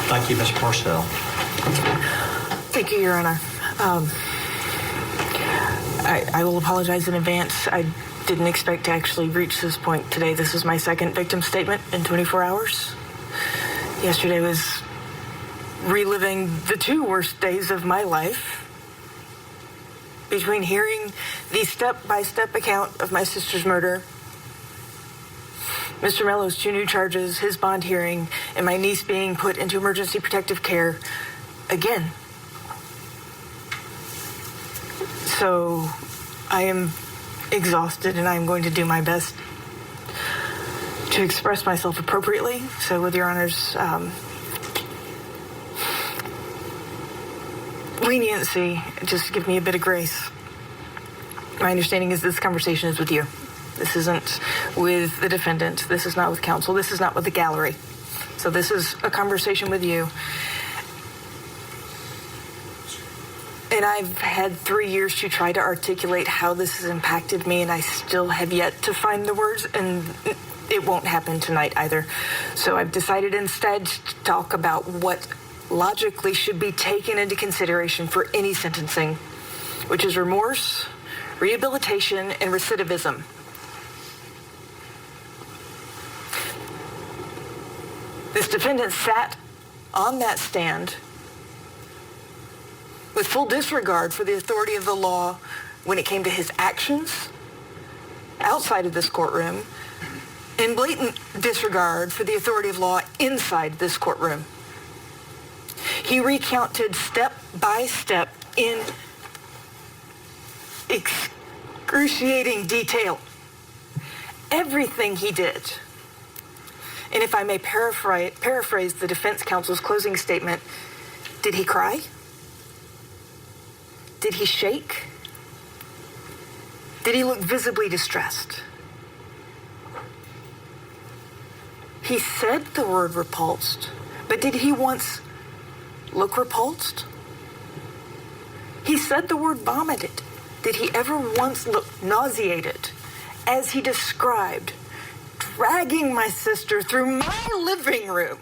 Thank you, Ms. Parcell. Thank you, Your Honor. I will apologize in advance. I didn't expect to actually reach this point today. This is my second victim statement in 24 hours. Yesterday was reliving the two worst days of my life. Between hearing the step-by-step account of my sister's murder, Mr. Mello's 2 new charges, his bond hearing, and my niece being put into emergency protective care again. So I am exhausted, and I'm going to do my best to express myself appropriately. So with Your Honor's leniency, just give me a bit of grace. My understanding is this conversation is with you. This isn't with the defendant. This is not with counsel. This is not with the gallery. So this is a conversation with you. And I've had 3 years to try to articulate how this has impacted me, and I still have yet to find the words, and it won't happen tonight either. So I've decided instead to talk about what logically should be taken into consideration for any sentencing, which is remorse, rehabilitation, and recidivism. This defendant sat on that stand with full disregard for the authority of the law when it came to his actions outside of this courtroom, and blatant disregard for the authority of law inside this courtroom. He recounted step by step in excruciating detail everything he did. And if I may paraphrase the defense counsel's closing statement, did he cry? Did he shake? Did he look visibly distressed? He said the word repulsed, but did he once look repulsed? He said the word vomited. Did he ever once look nauseated, as he described dragging my sister through my living room?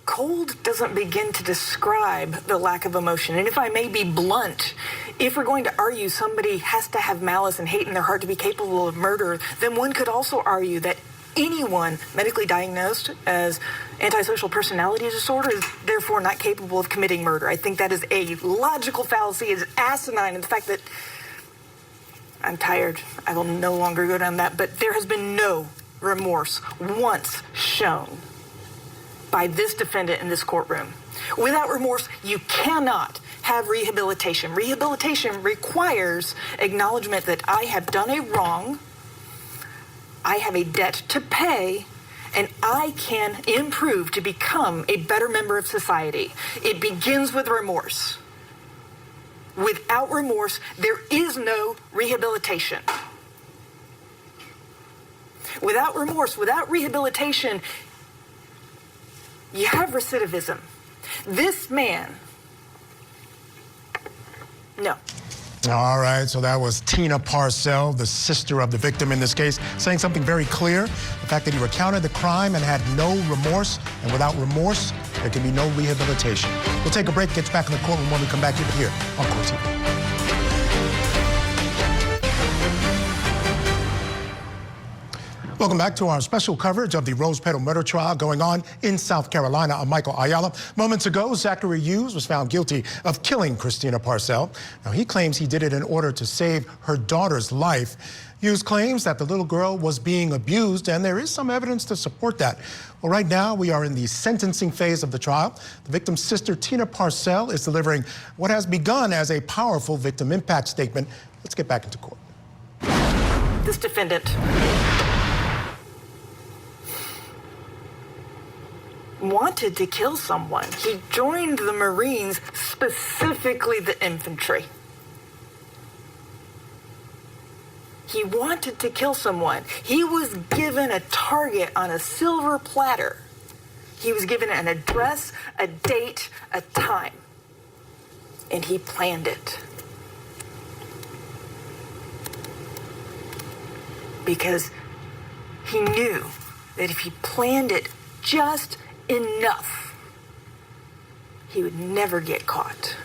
Cold doesn't begin to describe the lack of emotion. And if I may be blunt, if we're going to argue somebody has to have malice and hate in their heart to be capable of murder, then one could also argue that anyone medically diagnosed as antisocial personality disorder is therefore not capable of committing murder. I think that is a logical fallacy. It is asinine. And the fact that I'm tired, I will no longer go down that, but there has been no remorse once shown by this defendant in this courtroom. Without remorse, you cannot have rehabilitation. Rehabilitation requires acknowledgement that I have done a wrong, I have a debt to pay, and I can improve to become a better member of society. It begins with remorse. Without remorse, there is no rehabilitation. Without remorse, without rehabilitation, you have recidivism. This man, no. All right, so that was Tina Parcell, the sister of the victim in this case, saying something very clear. The fact that he recounted the crime and had no remorse, and without remorse, there can be no rehabilitation. We'll take a break, get back in the courtroom when we come back here on Court TV. Welcome back to our special coverage of the Rose Petal Murder Trial going on in South Carolina. I'm Michael Ayala. Moments ago, Zachary Hughes was found guilty of killing Christina Parcell. Now, he claims he did it in order to save her daughter's life. Hughes claims that the little girl was being abused, and there is some evidence to support that. Well, right now, we are in the sentencing phase of the trial. The victim's sister, Tina Parcell, is delivering what has begun as a powerful victim impact statement. Let's get back into court. This defendant wanted to kill someone. He joined the Marines, specifically the infantry. He wanted to kill someone. He was given a target on a silver platter. He was given an address, a date, a time, and he planned it. because he knew that if he planned it just enough, he would never get caught.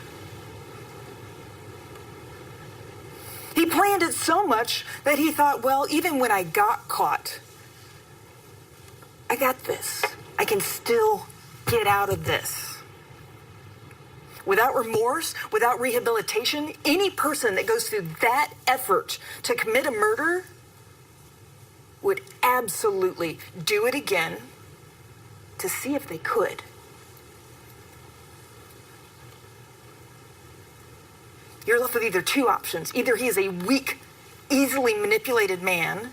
He planned it so much that he thought, well, even when I got caught, I got this. I can still get out of this. Without remorse, without rehabilitation, any person that goes through that effort to commit a murder would absolutely do it again to see if they could. You're left with either two options. Either he is a weak, easily manipulated man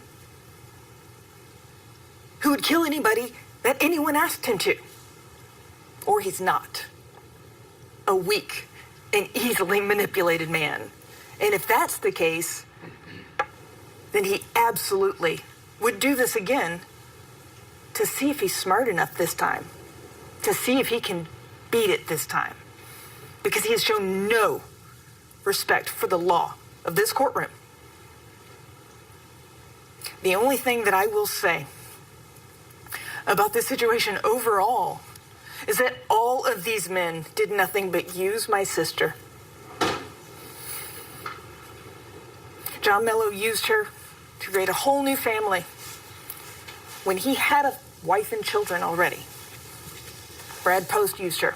who would kill anybody that anyone asked him to, or he's not a weak and easily manipulated man. And if that's the case, then he absolutely would do this again to see if he's smart enough this time, to see if he can beat it this time, because he has shown no respect for the law of this courtroom. The only thing that I will say about this situation overall is that all of these men did nothing but use my sister. John Mello used her to create a whole new family when he had a wife and children already. Brad Post used her.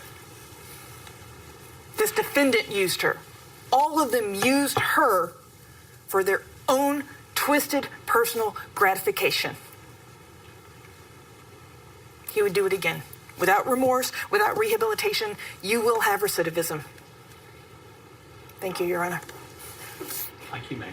This defendant used her. All of them used her for their own twisted personal gratification. He would do it again. Without remorse, without rehabilitation, you will have recidivism. Thank you, Your Honor. Thank you, ma'am.